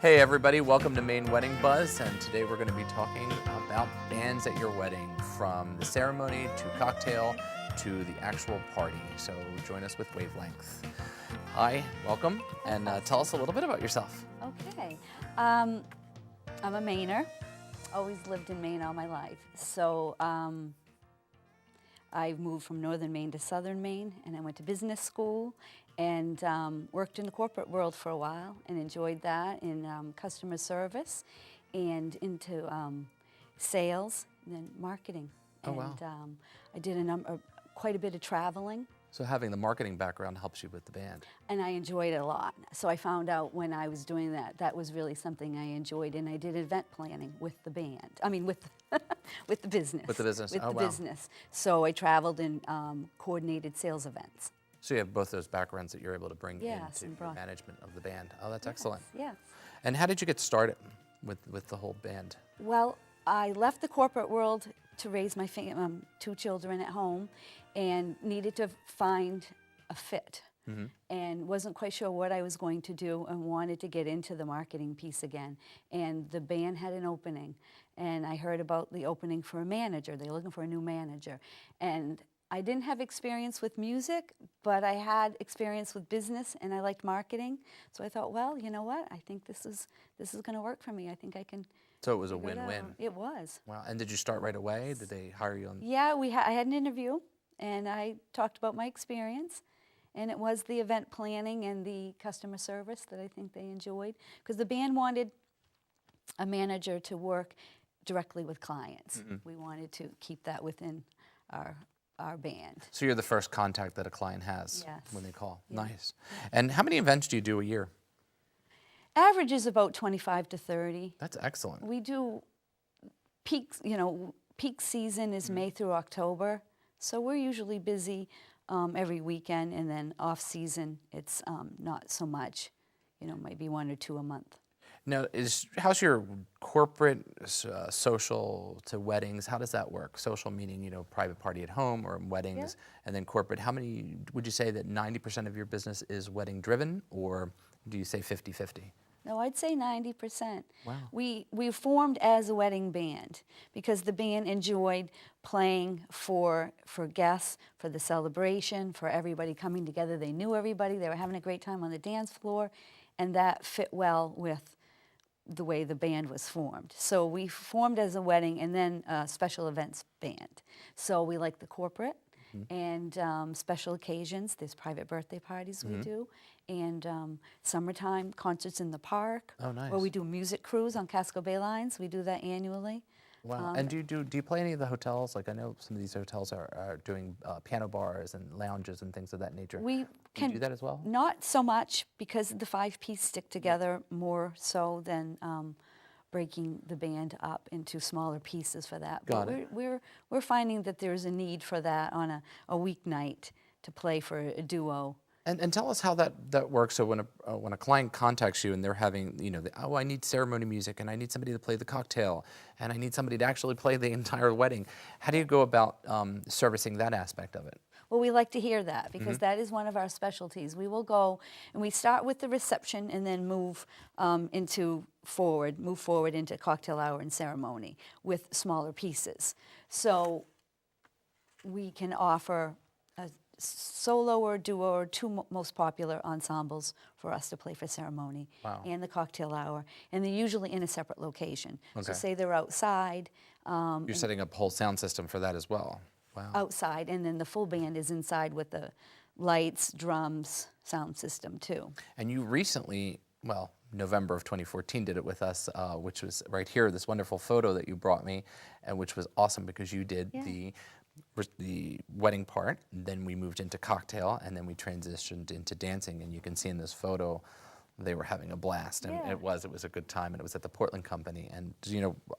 Hey everybody, welcome to Maine Wedding Buzz, and today we're going to be talking about bands at your wedding, from the ceremony to cocktail to the actual party. So join us with Wavelength. Hi, welcome, and tell us a little bit about yourself. Okay, I'm a Mainer, always lived in Maine all my life. So I moved from northern Maine to southern Maine, and I went to business school and worked in the corporate world for a while and enjoyed that in customer service and into sales and then marketing. Oh, wow. And I did quite a bit of traveling. So having the marketing background helps you with the band. And I enjoyed it a lot. So I found out when I was doing that, that was really something I enjoyed. And I did event planning with the band. I mean, with with the business. With the business, With oh, the wow. business. So I traveled and coordinated sales events. So you have both those backgrounds that you're able to bring Yes, into and the brought- management of the band. Oh, that's excellent. Yes. And how did you get started with the whole band? Well, I left the corporate world to raise my two children at home and needed to find a fit. And wasn't quite sure what I was going to do and wanted to get into the marketing piece again. And the band had an opening, and I heard about the opening for a manager. They were looking for a new manager. And I didn't have experience with music, but I had experience with business, and I liked marketing. So I thought, well, you know what? I think this is going to work for me. I think I can. So it was a figure it out. win-win. It was. Wow. And did you start right away? Did they hire you on? Yeah, I had an interview, and I talked about my experience, and it was the event planning and the customer service that I think they enjoyed, because the band wanted a manager to work directly with clients. We wanted to keep that within our band. So you're the first contact that a client has Yes. when they call. Yeah. Nice. And how many events do you do a year? Average is about 25 to 30. That's excellent. We do peak season is May through October, so we're usually busy every weekend, and then off season it's not so much, maybe one or two a month. Now, how's your corporate social to weddings? How does that work? Social meaning, private party at home or weddings, and then corporate. How many, would you say that 90% of your business is wedding driven, or do you say 50-50? No, I'd say 90%. Wow. We formed as a wedding band because the band enjoyed playing for guests, for the celebration, for everybody coming together. They knew everybody. They were having a great time on the dance floor, and that fit well with the way the band was formed. So we formed as a wedding and then a special events band. So we like the corporate and special occasions. There's private birthday parties we do, and summertime concerts in the park. Oh, nice. Or we do music cruise on Casco Bay Lines. We do that annually. Wow. And do you play any of the hotels? Like, I know some of these hotels are doing piano bars and lounges and things of that nature. We Do you can do that as well? Not so much, because the 5-piece stick together more so than breaking the band up into smaller pieces for that. Got But it. we're finding that there's a need for that on a weeknight to play for a duo. And tell us how that works. So when a client contacts you and they're having, I need ceremony music, and I need somebody to play the cocktail, and I need somebody to actually play the entire wedding. How do you go about servicing that aspect of it? Well, we like to hear that, because that is one of our specialties. We will go and we start with the reception and then move forward into cocktail hour and ceremony with smaller pieces. So we can offer a solo or duo or two most popular ensembles for us to play for ceremony. Wow. And the cocktail hour, and they're usually in a separate location. Okay. So say they're outside. You're setting up a whole sound system for that as well. Wow. Outside, and then the full band is inside with the lights, drums, sound system too. And you recently, November of 2014, did it with us, which was right here, this wonderful photo that you brought me, and which was awesome because you did the wedding part, then we moved into cocktail, and then we transitioned into dancing, and you can see in this photo they were having a blast, and it was a good time, and it was at the Portland Company. And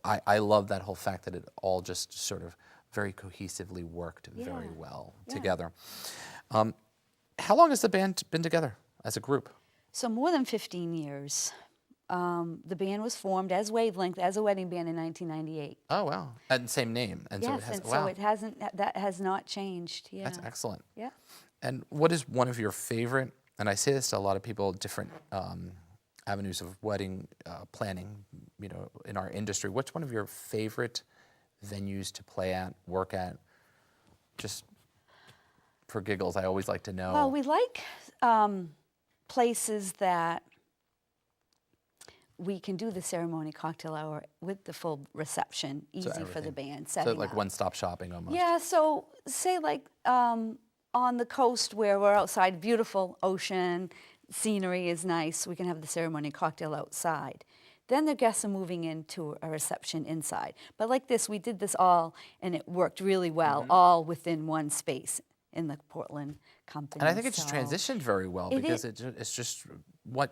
I love that whole fact that it all just sort of very cohesively worked very well together. How long has the band been together as a group? So more than 15 years. The band was formed as Wavelength, as a wedding band in 1998. Oh, wow. And same name. And so it has, so it hasn't, that has not changed. Yeah. That's excellent. Yeah. And what is one of your favorite, and I say this to a lot of people, different avenues of wedding planning, in our industry, what's one of your favorite venues to play at, work at? Just for giggles, I always like to know. Well, we like places that we can do the ceremony cocktail hour with the full reception, easy for the everything. band, So setting like up. one-stop shopping almost. Yeah, so say like on the coast where we're outside, beautiful ocean, scenery is nice, we can have the ceremony cocktail outside. Then the guests are moving into a reception inside. But like this, we did this all, and it worked really well, all within one space in the Portland company. And I think it's so transitioned very well It because is- it's just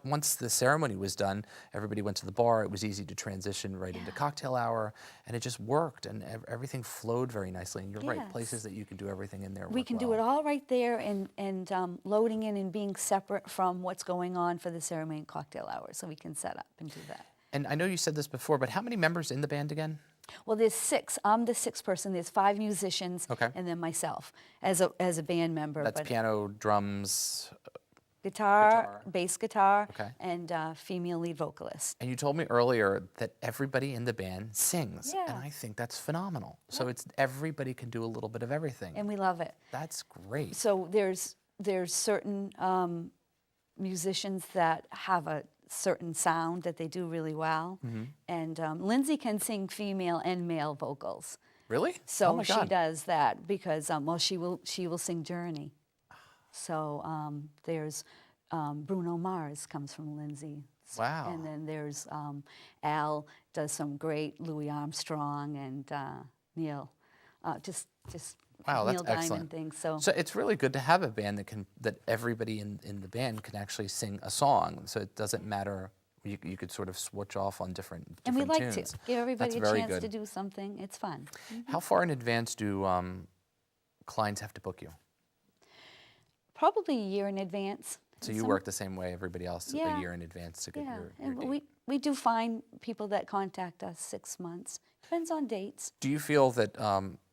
once the ceremony was done, everybody went to the bar. It was easy to transition right into cocktail hour, and it just worked, and everything flowed very nicely. And you're right, Yes. places that you can do everything in there. We work can do well. it all right there and loading in and being separate from what's going on for the ceremony and cocktail hour, so we can set up and do that. And I know you said this before, but how many members in the band again? Well, there's 6. I'm the 6th person. There's 5 musicians, Okay. and then myself as a band member. That's but piano, drums. guitar, bass guitar, Okay. and female lead vocalist. And you told me earlier that everybody in the band sings, Yeah. and I think that's phenomenal. So it's everybody can do a little bit of everything. And we love it. That's great. So there's certain musicians that have a certain sound that they do really well, and Lindsay can sing female and male vocals. Really? So oh my she God. does that because well she will sing Journey. So there's Bruno Mars comes from Lindsay. Wow. And then there's Al does some great Louis Armstrong and Neil, just Wow, that's Neil Diamond excellent. things. So So it's really good to have a band that everybody in the band can actually sing a song. So it doesn't matter. You could sort of switch off on different and we like tunes. to give everybody That's a very chance good. to do something. It's fun. How far in advance do clients have to book you? Probably a year in advance. So And you some- work the same way everybody else Yeah. a year in advance to get Yeah, your and date. we do find people that contact us 6 months. Depends on dates. Do you feel that,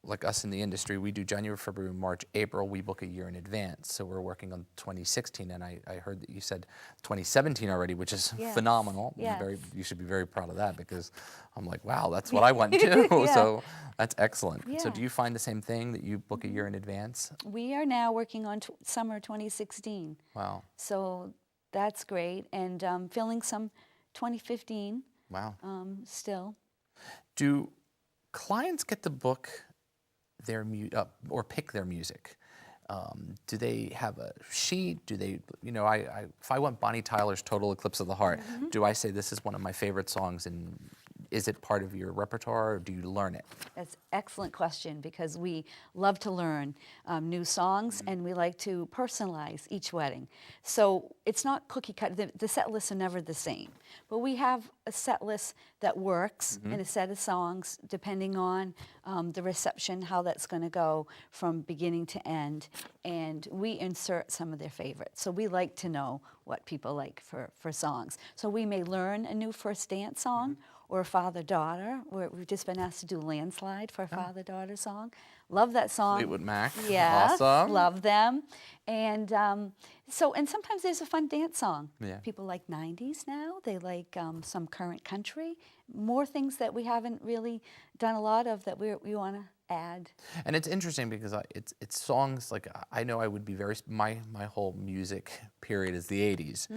like us in the industry, we do January, February, March, April, we book a year in advance. So we're working on 2016, and I heard that you said 2017 already, which is Yes, phenomenal. yes. You should be very proud of that because I'm like, wow, that's what I want too. Yeah. So that's excellent. So Yeah. do you find the same thing, that you book a year in advance? We are now working on summer 2016. Wow, So that's great. And filling some 2015 wow. still. Do clients get to book their or pick their music? Do they have a sheet? Do they, if I want Bonnie Tyler's Total Eclipse of the Heart, do I say this is one of my favorite songs, and is it part of your repertoire, or do you learn it? That's an excellent question because we love to learn new songs and we like to personalize each wedding. So it's not cookie cut. The set lists are never the same. But we have a set list that works and a set of songs depending on the reception, how that's going to go from beginning to end. And we insert some of their favorites. So we like to know what people like for songs. So we may learn a new first dance song or a father-daughter. We've just been asked to do Landslide for a father-daughter song. Love that song. Fleetwood Mac. Yes, Awesome. love them. And and sometimes there's a fun dance song. Yeah. People like 90s now. They like some current country. More things that we haven't really done a lot of that we want to add. And it's interesting because it's songs like I know I would be my whole music period is the 80s,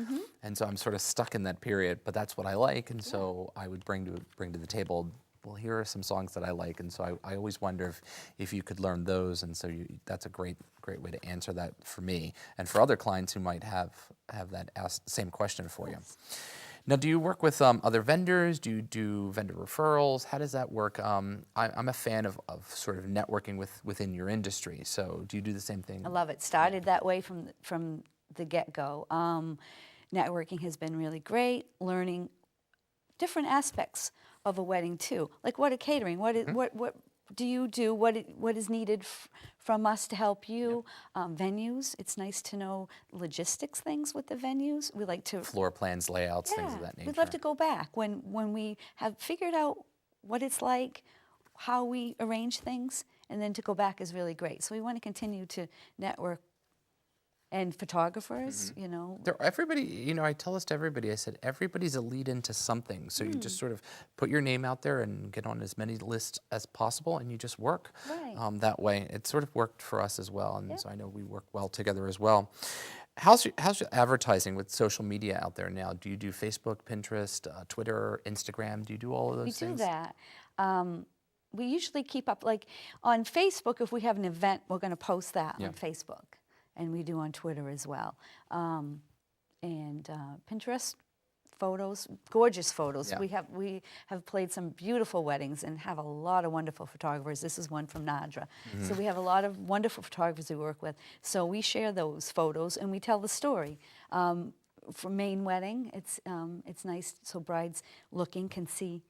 and so I'm sort of stuck in that period. But that's what I like, and so I would bring to the table. Well, here are some songs that I like, and so I always wonder if you could learn those, and so that's a great way to answer that for me and for other clients who might have that same question for you. Now, do you work with other vendors? Do you do vendor referrals? How does that work? I'm a fan of sort of networking within your industry. So do you do the same thing? I love it. Started that way from the get-go. Networking has been really great. Learning different aspects of a wedding too, like what a catering. What do you do? What is needed from us to help you? Venues. It's nice to know logistics things with the venues. We like to Floor plans, layouts, things of that nature. we'd love to go back when we have figured out what it's like, how we arrange things, and then to go back is really great. So we want to continue to network And photographers, you know. Everybody, you know, I tell this to everybody. I said, everybody's a lead into something. So you just sort of put your name out there and get on as many lists as possible, and you just work that way. It sort of worked for us as well, and so I know we work well together as well. How's your advertising with social media out there now? Do you do Facebook, Pinterest, Twitter, Instagram? Do you do all of those things? We do that. We usually keep up, like on Facebook, if we have an event, we're going to post that on Facebook. And we do on Twitter as well. And Pinterest photos, gorgeous photos. We have played some beautiful weddings and have a lot of wonderful photographers. This is one from Nadra. So we have a lot of wonderful photographers we work with. So we share those photos and we tell the story. For Maine wedding, it's nice so brides looking can see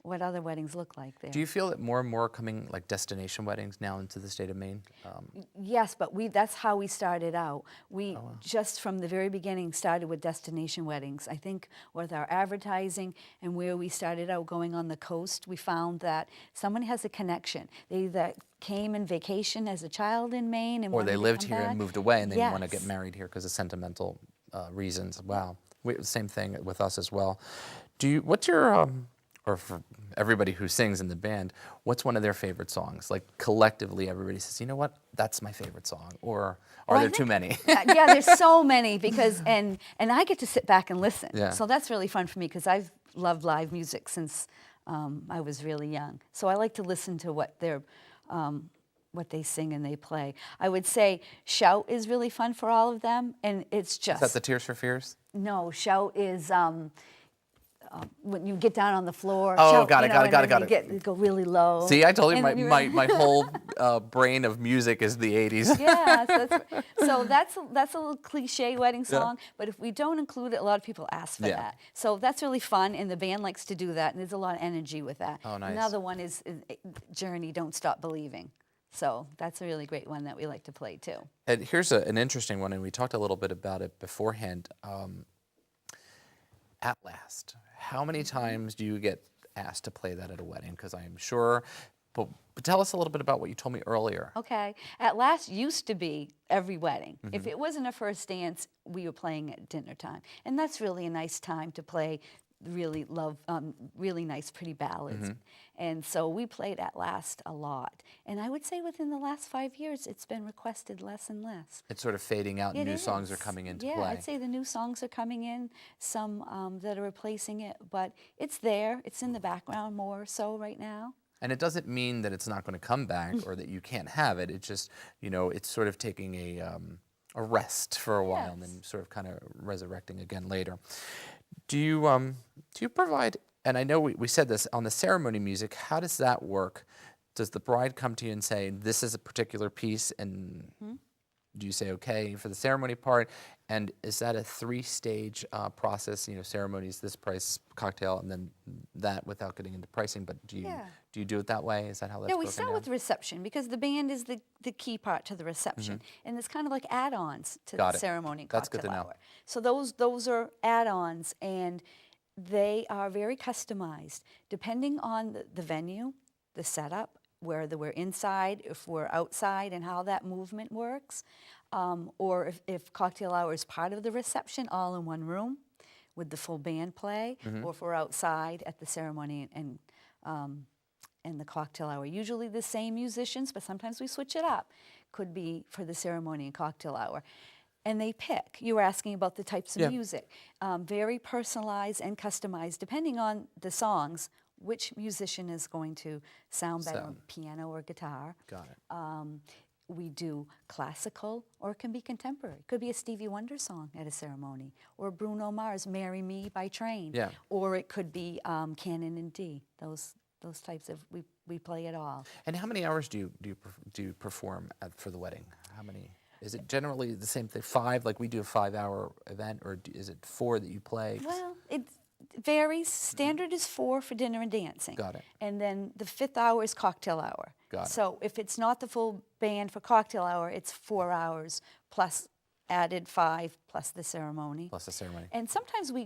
what other weddings look like there. Do you feel that more and more are coming like destination weddings now into the state of Maine? Yes, but that's how we started out. We just from the very beginning started with destination weddings. I think with our advertising and where we started out going on the coast, we found that someone has a connection. They either came in vacation as a child in Maine and or they lived here back. and moved away and they want to get married here because of sentimental reasons. Wow. Same thing with us as well. What's your or for everybody who sings in the band, what's one of their favorite songs? Like collectively, everybody says, you know what, that's my favorite song. Or are there too many? Yeah, there's so many because, and I get to sit back and listen. Yeah. So that's really fun for me because I've loved live music since I was really young. So I like to listen to what they sing and they play. I would say Shout is really fun for all of them. And it's just. Is that the Tears for Fears? No, Shout is when you get down on the floor. Oh, shout, got it. You go really low. See, I told you my whole brain of music is the 80s. Yeah, so that's a little cliche wedding song, but if we don't include it, a lot of people ask for that. So that's really fun, and the band likes to do that, and there's a lot of energy with that. Oh, nice. Another one is Journey, Don't Stop Believing. So that's a really great one that we like to play too. And here's an interesting one, and we talked a little bit about it beforehand. At Last. How many times do you get asked to play that at a wedding? Because I'm sure, but tell us a little bit about what you told me earlier. Okay. At Last used to be every wedding. If it wasn't a first dance, we were playing at dinner time. And that's really a nice time to play really nice, pretty ballads. And so we played At Last a lot. And I would say within the last 5 years, it's been requested less and less. It's sort of fading out and new songs are coming into play. Yeah, I'd say the new songs are coming in, some that are replacing it, but it's there. It's in the background more so right now. And it doesn't mean that it's not going to come back or that you can't have it. It's just, you know, it's sort of taking a rest for a while and then sort of kind of resurrecting again later. Do you provide, and I know we said this, on the ceremony music, how does that work? Does the bride come to you and say, this is a particular piece, and do you say okay for the ceremony part? And is that a 3-stage process, you know, ceremonies, this price, cocktail, and then that without getting into pricing, but do you do it that way? Is that how that's broken down? Yeah, we start with the reception because the band is the key part to the reception. And it's kind of like add-ons to the ceremony and cocktail That's good to know. hour. So those are add-ons, and they are very customized depending on the venue, the setup, whether we're inside, if we're outside, and how that movement works, or if cocktail hour is part of the reception, all in one room with the full band play, or if we're outside at the ceremony and the cocktail hour. Usually the same musicians, but sometimes we switch it up. Could be for the ceremony and cocktail hour. And they pick. You were asking about the types of music. Very personalized and customized, depending on the songs, which musician is going to sound better on piano or guitar. Got it. We do classical, or it can be contemporary. It could be a Stevie Wonder song at a ceremony, or Bruno Mars, Marry Me by Train. Yeah. Or it could be Canon and D. Those types of, we play it all. And how many hours do you perform for the wedding? How many? Is it generally the same thing, 5, like we do a 5-hour event, or is it 4 that you play? Well, it varies. Standard is 4 for dinner and dancing. Got it. And then the 5th hour is cocktail hour. Got it. So if it's not the full band for cocktail hour, it's 4 hours plus added 5 plus the ceremony. Plus the ceremony. And sometimes we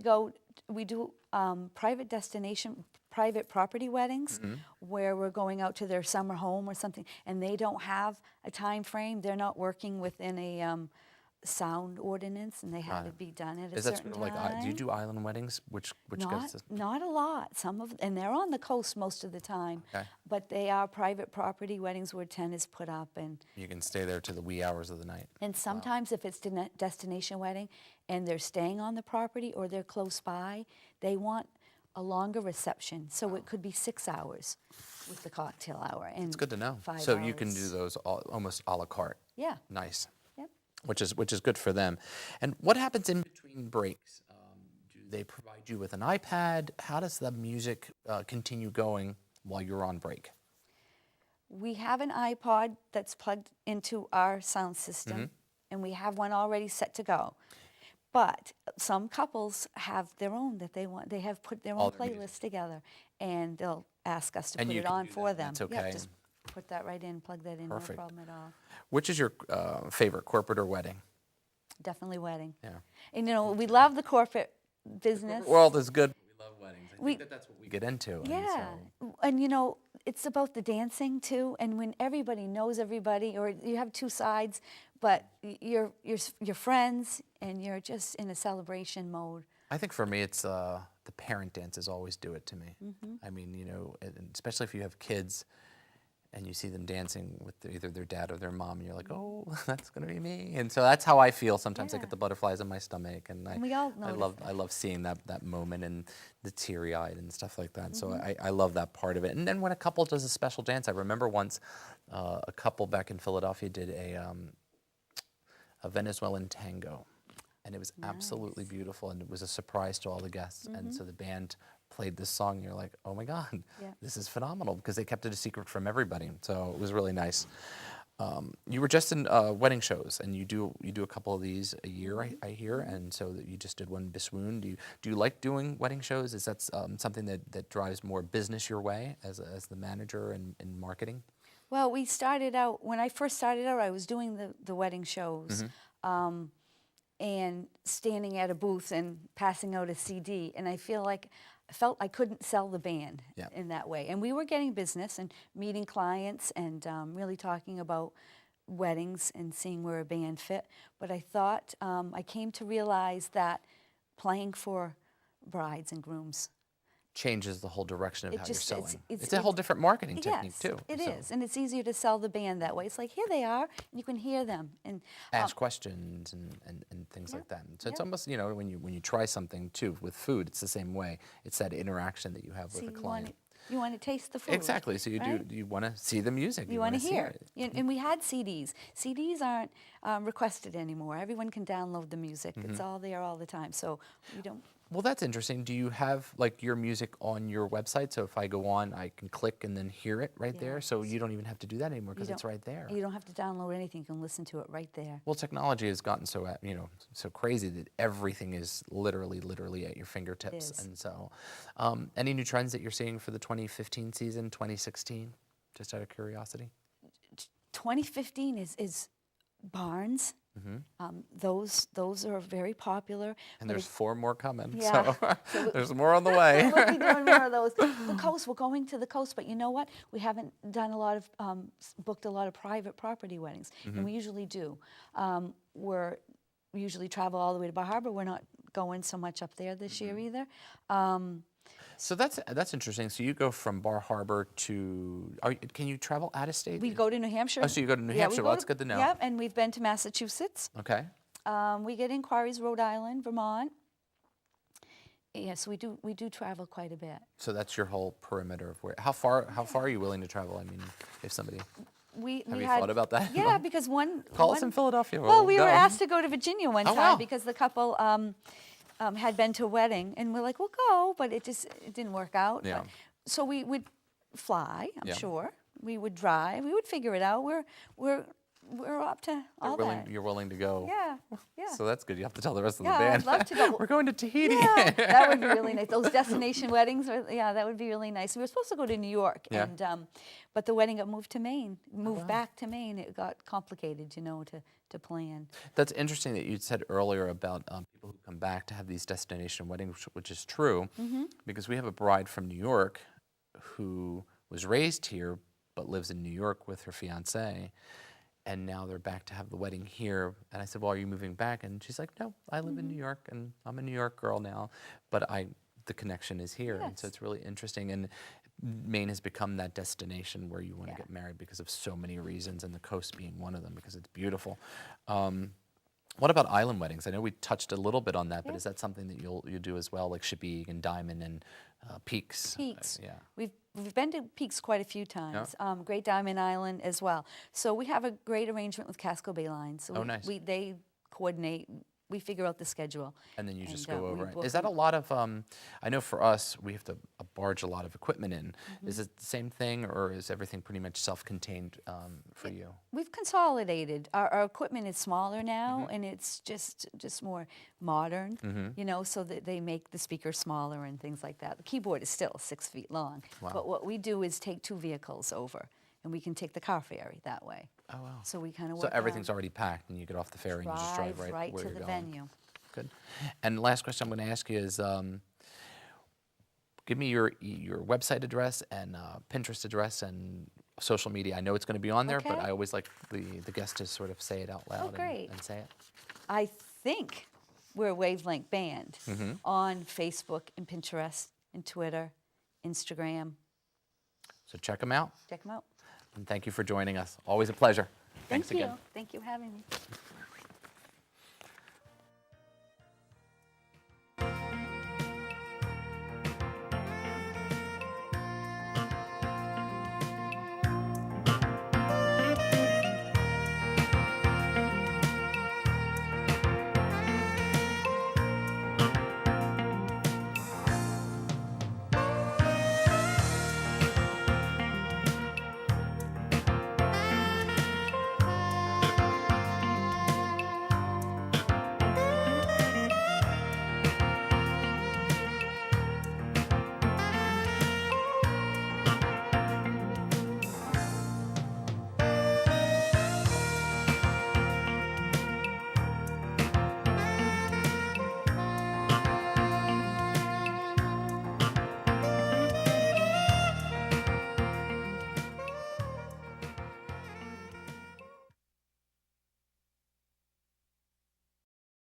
do private property weddings where we're going out to their summer home or something, and they don't have a time frame. They're not working within a sound ordinance, and they had to be done at a Is that certain sort of time. like, do you do island weddings? Which goes? Not a lot. And they're on the coast most of the time. Okay. But they are private property weddings where tent is put up, and You can stay there to the wee hours of the night. sometimes if it's destination wedding and they're staying on the property or they're close by, they want a longer reception. So it could be 6 hours with the cocktail hour. And It's good to know. 5 So you can hours. do those almost a la carte. Yeah. Nice. Yep. Which is good for them. And what happens in between breaks? Do they provide you with an iPad? How does the music continue going while you're on break? We have an iPod that's plugged into our sound system, and we have one already set to go. But some couples have their own that they want. They have put their own playlist together, and they'll ask us to And put you it can on do for that. them. That's okay. Yeah, just put that right in, plug that in, Perfect. no problem at all. Which is your favorite, corporate or wedding? Definitely wedding. Yeah. And we love the corporate business. The world is good. We love weddings. I think that's what we get into. Yeah, And and it's about the dancing too. And when everybody knows everybody, or you have two sides, but you're friends, and you're just in a celebration mode. I think for me, it's the parent dances always do it to me. I mean, and especially if you have kids and you see them dancing with either their dad or their mom, and you're like, oh, that's going to be me. And so that's how I feel. Sometimes I get the butterflies in my stomach, and we all I love seeing that moment and the teary-eyed and stuff like that. So I love that part of it. And then when a couple does a special dance, I remember once a couple back in Philadelphia did a Venezuelan tango. And it was absolutely beautiful, and it was a surprise to all the guests. And so the band played this song, and you're like, oh my God, this is phenomenal, because they kept it a secret from everybody. So it was really nice. You were just in wedding shows, and you do a couple of these a year, I hear, and so that you just did one Biswoon. Do you like doing wedding shows? Is that something that drives more business your way as the manager and marketing? Well, we started out, when I first started out, I was doing the wedding shows. And standing at a booth and passing out a CD, and I felt I couldn't sell the band in that way. And we were getting business and meeting clients and really talking about weddings and seeing where a band fit. But I thought, I came to realize that playing for brides and grooms changes the whole direction of how you're selling. It's a whole different marketing technique too. It is, and it's easier to sell the band that way. It's like, here they are, and you can hear them and ask questions and things like that. And so it's almost, when you try something too with food, it's the same way. It's that interaction that you have with a client. You want to taste the food. Exactly. So you want to see the music. You want to hear it. And we had CDs. CDs aren't requested anymore. Everyone can download the music. It's all there all the time. So you don't. Well, that's interesting. Do you have your music on your website? So if I go on, I can click and then hear it right there. So you don't even have to do that anymore because it's right there. You don't have to download anything. You can listen to it right there. Well, technology has gotten so so crazy that everything is literally at your fingertips. It is. And so, any new trends that you're seeing for the 2015 season, 2016? Just out of curiosity. 2015 is barns. Those are very popular. And there's 4 more coming. Yeah. So there's more on the way. We'll be doing more of those. The coast, we're going to the coast, but you know what? We haven't done booked a lot of private property weddings, and we usually do. We usually travel all the way to Bar Harbor. We're not going so much up there this year either. So that's interesting. So you go from Bar Harbor to, can you travel out of state? We go to New Hampshire. Oh, so you go to New Hampshire. Well, that's good to know. Yep, and we've been to Massachusetts. Okay. We get inquiries, Rhode Island, Vermont. Yes, we do travel quite a bit. So that's your whole perimeter of where. How far are you willing to travel? I mean, if somebody. Have you thought about that? Yeah, because Call us in Philadelphia. Well, we were asked to go to Virginia one time wow. because the couple had been to a wedding, and we're like, we'll go, but it didn't work out. Yeah. But, so we would fly, I'm Yeah. sure. We would drive. We would figure it out. We're up to all that. You're willing to go. Yeah, yeah. So that's good. You have to tell the rest of Yeah, the band. I'd love to go. We're going to Tahiti. Yeah, that would be really nice. Those destination weddings, that would be really nice. We were supposed to go to New York, Yeah. but the wedding got moved to Maine, back to Maine. It got complicated, to plan. That's interesting that you said earlier about people who come back to have these destination weddings, which is true, because we have a bride from New York who was raised here but lives in New York with her fiancé. and now they're back to have the wedding here. And I said, well, are you moving back? And she's like, no, I live in New York, and I'm a New York girl now, but the connection is here. And so Yes. it's really interesting. And Maine has become that destination where you want to Yeah. get married because of so many reasons, and the coast being one of them because it's beautiful. What about island weddings? I know we touched a little bit on that, but Yeah. is that something that you do as well, like Chesapeake and Diamond and Peaks? Peaks. Yeah. We've been to Peaks quite a few times. Great Diamond Island as well. So we have a great arrangement with Casco Bay Line. So Oh, nice. They coordinate. We figure out the schedule. And then you just And, go we over it. book Is that a them. lot of, I know for us, we have to barge a lot of equipment in. Is it the same thing, or is everything pretty much self-contained for you? We've consolidated. Our equipment is smaller now, and it's just more modern, you know, so that they make the speaker smaller and things like that. The keyboard is still 6 feet long. Wow. But what we do is take 2 vehicles over, and we can take the car ferry that way. Oh, wow. So we kind of So everything's already packed, and you get off the ferry and you just drive right where to you're the going. venue. Good. And last question I'm going to ask you is, give me your website address and Pinterest address and social media. I know it's going to be on there, but Okay. I always like the guest to sort of say it out loud great. and say it. I think we're a Wavelength band on Facebook and Pinterest and Twitter, Instagram. So check them out, Check them out. and thank you for joining us. Always a pleasure. Thanks Thank you. again. Thank you for having me.